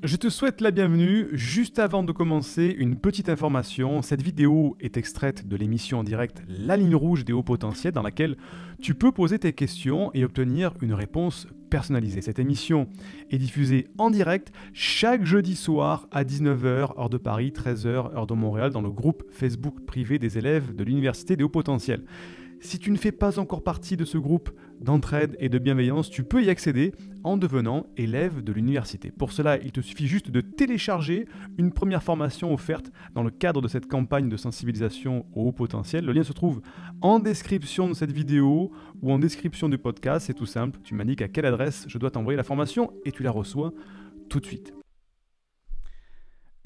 Je te souhaite la bienvenue. Juste avant de commencer, une petite information. Cette vidéo est extraite de l'émission en direct La Ligne Rouge des Hauts Potentiels dans laquelle tu peux poser tes questions et obtenir une réponse personnalisée. Cette émission est diffusée en direct chaque jeudi soir à 19h, heure de Paris, 13h, heure de Montréal, dans le groupe Facebook privé des élèves de l'Université des Hauts Potentiels. Si tu ne fais pas encore partie de ce groupe d'entraide et de bienveillance, tu peux y accéder en devenant élève de l'université. Pour cela, il te suffit juste de télécharger une première formation offerte dans le cadre de cette campagne de sensibilisation au haut potentiel. Le lien se trouve en description de cette vidéo ou en description du podcast. C'est tout simple, tu m'indiques à quelle adresse je dois t'envoyer la formation et tu la reçois tout de suite.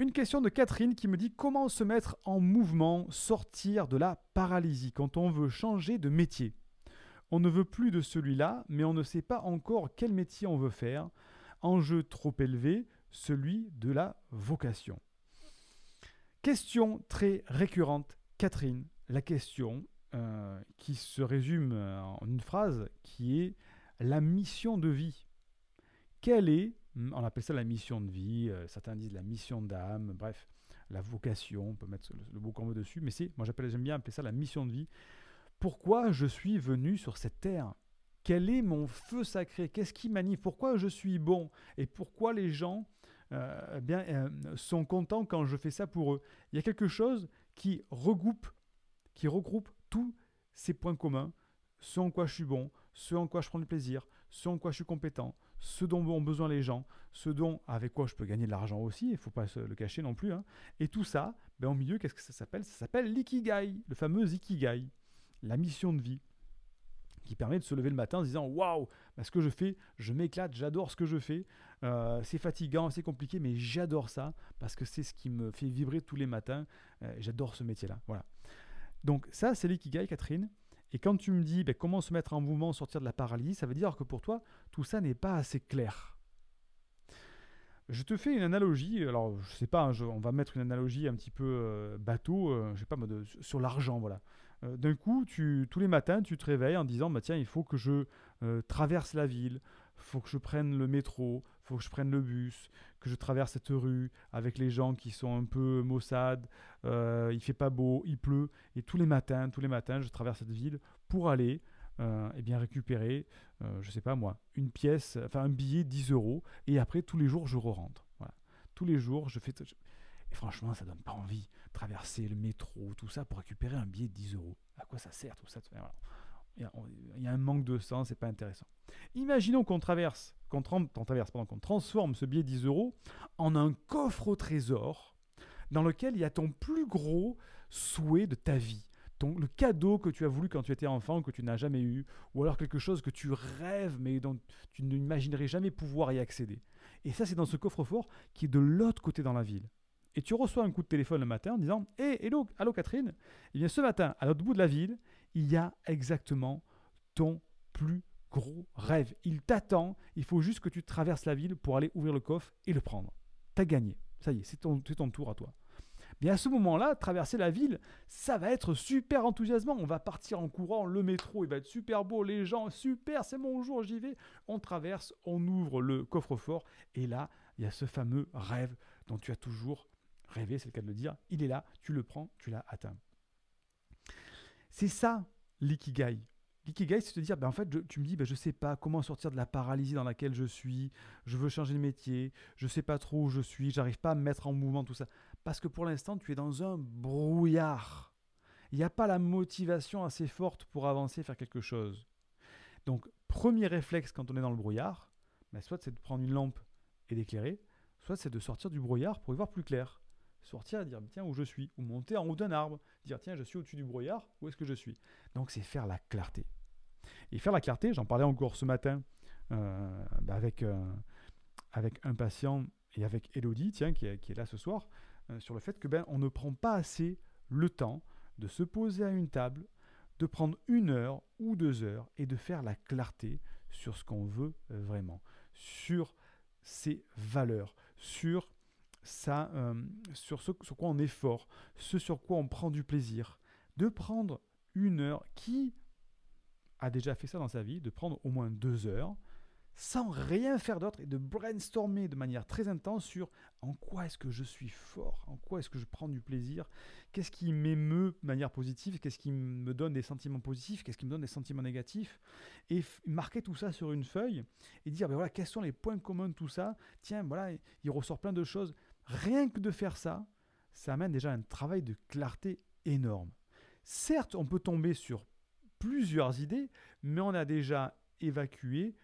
Une question de Catherine qui me dit comment se mettre en mouvement, sortir de la paralysie quand on veut changer de métier. On ne veut plus de celui-là, mais on ne sait pas encore quel métier on veut faire. Enjeu trop élevé, celui de la vocation. Question très récurrente, Catherine. La question qui se résume en une phrase qui est la mission de vie. Quelle est, on appelle ça la mission de vie, certains disent la mission d'âme, bref, la vocation, on peut mettre le mot qu'on veut dessus, mais j'aime bien appeler ça la mission de vie. Pourquoi je suis venu sur cette terre? Quel est mon feu sacré? Qu'est-ce qui m'anime? Pourquoi je suis bon? Et pourquoi les gens sont contents quand je fais ça pour eux? Il y a quelque chose qui regroupe tous ces points communs, ce en quoi je suis bon, ce en quoi je prends du plaisir, ce en quoi je suis compétent, ce dont ont besoin les gens, avec quoi je peux gagner de l'argent aussi, il ne faut pas se le cacher non plus. Hein. Et tout ça, au milieu, qu'est-ce que ça s'appelle? Ça s'appelle l'ikigai, le fameux ikigai, la mission de vie, qui permet de se lever le matin en se disant « Waouh, ce que je fais, je m'éclate, j'adore ce que je fais, c'est fatigant, c'est compliqué, mais j'adore ça, parce que c'est ce qui me fait vibrer tous les matins, j'adore ce métier-là. » Voilà. Donc ça, c'est l'ikigai, Catherine. Et quand tu me dis comment se mettre en mouvement, sortir de la paralysie, ça veut dire que pour toi, tout ça n'est pas assez clair. Je te fais une analogie, alors je sais pas, on va mettre une analogie un petit peu bateau, je sais pas, sur l'argent, voilà. D'un coup, tous les matins, tu te réveilles en disant, tiens, il faut que je traverse la ville, il faut que je prenne le métro, il faut que je prenne le bus, que je traverse cette rue avec les gens qui sont un peu maussades, il fait pas beau, il pleut, et tous les matins, je traverse cette ville pour aller récupérer, je sais pas moi, un billet 10 euros, et après, tous les jours, je re-rentre. Voilà. Tous les jours, je fais... Et franchement, ça donne pas envie de traverser le métro, tout ça, pour récupérer un billet de 10 euros. À quoi ça sert tout ça? Voilà. Il y a un manque de sens, c'est pas intéressant. Imaginons qu'on transforme ce billet de 10 euros en un coffre au trésor dans lequel il y a ton plus gros souhait de ta vie. Le cadeau que tu as voulu quand tu étais enfant, que tu n'as jamais eu, ou alors quelque chose que tu rêves mais dont tu n'imaginerais jamais pouvoir y accéder. Et ça, c'est dans ce coffre-fort qui est de l'autre côté dans la ville. Et tu reçois un coup de téléphone le matin en disant « Hey, hello, allô Catherine, eh bien ce matin, à l'autre bout de la ville, il y a exactement ton plus gros rêve. Il t'attend, il faut juste que tu traverses la ville pour aller ouvrir le coffre et le prendre. T'as gagné, ça y est, c'est ton tour à toi. » Mais à ce moment-là, traverser la ville, ça va être super enthousiasmant. On va partir en courant, le métro, il va être super beau, les gens, super, c'est mon jour, j'y vais. On traverse, on ouvre le coffre-fort et là, il y a ce fameux rêve dont tu as toujours rêvé, c'est le cas de le dire. Il est là, tu le prends, tu l'as atteint. C'est ça l'ikigai. L'ikigai, c'est de dire, en fait, tu me dis, je ne sais pas comment sortir de la paralysie dans laquelle je suis, je veux changer de métier, je ne sais pas trop où je suis, j'arrive pas à me mettre en mouvement, tout ça. Parce que pour l'instant, tu es dans un brouillard. Il n'y a pas la motivation assez forte pour avancer, faire quelque chose. Donc, premier réflexe quand on est dans le brouillard, soit c'est de prendre une lampe et d'éclairer, soit c'est de sortir du brouillard pour y voir plus clair. Sortir et dire, tiens, où je suis, ou monter en haut d'un arbre, dire, tiens, je suis au-dessus du brouillard, où est-ce que je suis? Donc, c'est faire la clarté. Et faire la clarté, j'en parlais encore ce matin avec un patient et avec Elodie, qui est là ce soir, sur le fait que on ne prend pas assez le temps de se poser à une table, de prendre 1 heure ou 2 heures et de faire la clarté sur ce qu'on veut vraiment, sur ses valeurs, sur ce sur quoi on est fort, ce sur quoi on prend du plaisir, de prendre 1 heure, qui a déjà fait ça dans sa vie, de prendre au moins 2 heures, sans rien faire d'autre et de brainstormer de manière très intense sur en quoi est-ce que je suis fort, en quoi est-ce que je prends du plaisir, qu'est-ce qui m'émeut de manière positive, qu'est-ce qui me donne des sentiments positifs, qu'est-ce qui me donne des sentiments négatifs, et marquer tout ça sur une feuille et dire ben voilà, quels sont les points communs de tout ça, tiens voilà, il ressort plein de choses. Rien que de faire ça, ça amène déjà un travail de clarté énorme. Certes, on peut tomber sur plusieurs idées, mais on a déjà évacué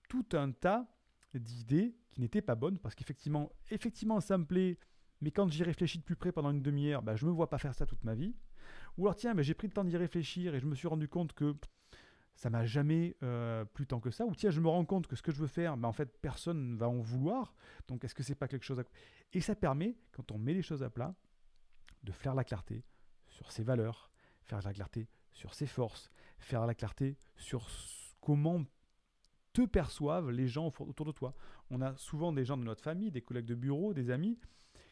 tout un tas d'idées qui n'étaient pas bonnes parce qu'effectivement, ça me plaît, mais quand j'y réfléchis de plus près pendant une demi-heure, je ne me vois pas faire ça toute ma vie. Ou alors tiens, j'ai pris le temps d'y réfléchir et je me suis rendu compte que ça m'a jamais plu tant que ça. Ou tiens, je me rends compte que ce que je veux faire, en fait, personne ne va en vouloir. Donc est-ce que c'est pas quelque chose à... Et ça permet, quand on met les choses à plat, de faire la clarté sur ses valeurs, faire la clarté sur ses forces, faire la clarté sur comment te perçoivent les gens autour de toi. On a souvent des gens de notre famille, des collègues de bureau, des amis,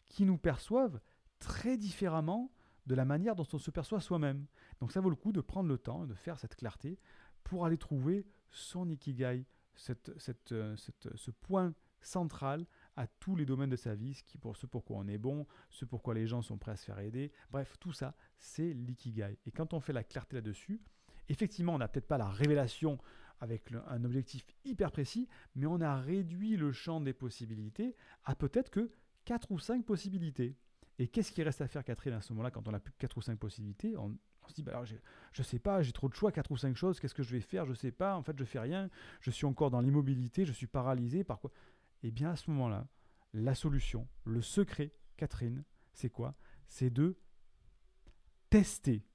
qui nous perçoivent très différemment de la manière dont on se perçoit soi-même. Donc ça vaut le coup de prendre le temps de faire cette clarté pour aller trouver son ikigai, ce point central à tous les domaines de sa vie, ce pourquoi on est bon, ce pourquoi les gens sont prêts à se faire aider. Bref, tout ça, c'est l'ikigai. Et quand on fait la clarté là-dessus, effectivement, on n'a peut-être pas la révélation avec un objectif hyper précis, mais on a réduit le champ des possibilités à peut-être que 4 ou 5 possibilités. Et qu'est-ce qui reste à faire, Catherine, à ce moment-là, quand on n'a plus que 4 ou 5 possibilités? On se dit, alors, je ne sais pas, j'ai trop de choix, 4 ou 5 choses, qu'est-ce que je vais faire? Je ne sais pas, en fait, je ne fais rien, je suis encore dans l'immobilité, je suis paralysé, par quoi? Eh bien, à ce moment-là, la solution, le secret, Catherine, c'est quoi? C'est de tester.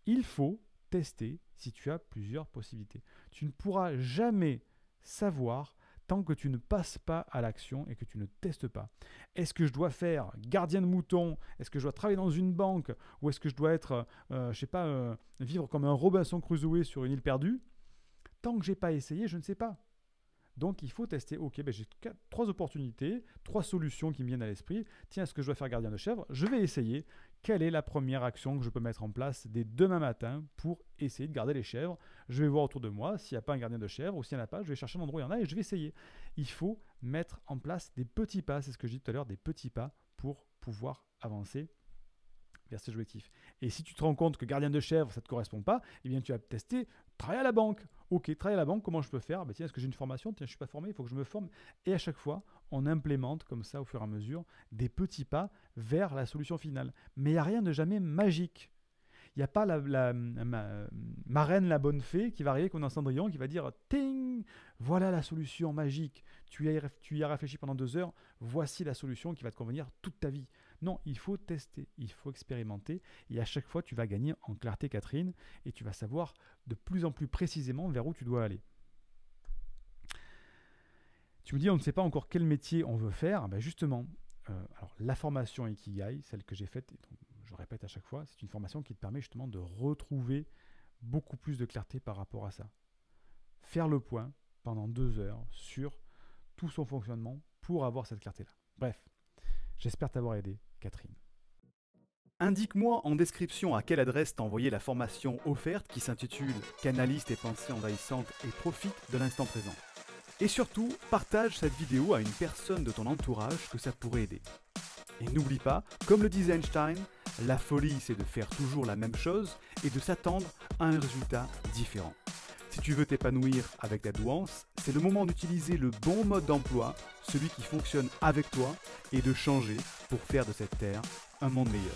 Il faut tester si tu as plusieurs possibilités. Tu ne pourras jamais savoir tant que tu ne passes pas à l'action et que tu ne testes pas. Est-ce que je dois faire gardien de mouton? Est-ce que je dois travailler dans une banque? Ou est-ce que je dois être, vivre comme un Robinson Crusoe sur une île perdue? Tant que je n'ai pas essayé, je ne sais pas. Donc, il faut tester. Ok, j'ai 3 opportunités, 3 solutions qui me viennent à l'esprit. Tiens, est-ce que je dois faire gardien de chèvre? Je vais essayer. Quelle est la première action que je peux mettre en place dès demain matin pour essayer de garder les chèvres? Je vais voir autour de moi s'il n'y a pas un gardien de chèvre ou s'il n'y en a pas, je vais chercher un endroit où il y en a et je vais essayer. Il faut mettre en place des petits pas, c'est ce que je dis tout à l'heure, des petits pas pour pouvoir avancer vers ces objectifs. Et si tu te rends compte que gardien de chèvre, ça ne te correspond pas, eh bien tu vas tester travailler à la banque. Ok, travailler à la banque, comment je peux faire? Tiens, est-ce que j'ai une formation? Tiens, je ne suis pas formé, il faut que je me forme. Et à chaque fois, on implémente comme ça, au fur et à mesure, des petits pas vers la solution finale. Mais il n'y a rien de jamais magique. Il n'y a pas la marraine, la bonne fée, qui va arriver comme dans Cendrillon, qui va dire « Ting ! Voilà la solution magique. Tu y as réfléchi pendant 2 heures. Voici la solution qui va te convenir toute ta vie. » Non, il faut tester, il faut expérimenter. Et à chaque fois, tu vas gagner en clarté, Catherine, et tu vas savoir de plus en plus précisément vers où tu dois aller. Tu me dis, on ne sait pas encore quel métier on veut faire. Justement, alors, la formation Ikigai, celle que j'ai faite, et donc, je répète à chaque fois, c'est une formation qui te permet justement de retrouver beaucoup plus de clarté par rapport à ça. Faire le point pendant 2 heures sur tout son fonctionnement pour avoir cette clarté-là. Bref, j'espère t'avoir aidé, Catherine. Indique-moi en description à quelle adresse t'as envoyé la formation offerte qui s'intitule « Canalise tes pensées envahissantes et profite de l'instant présent ». Et surtout, partage cette vidéo à une personne de ton entourage que ça pourrait aider. Et n'oublie pas, comme le disait Einstein, la folie c'est de faire toujours la même chose et de s'attendre à un résultat différent. Si tu veux t'épanouir avec ta douance, c'est le moment d'utiliser le bon mode d'emploi, celui qui fonctionne avec toi, et de changer pour faire de cette terre un monde meilleur.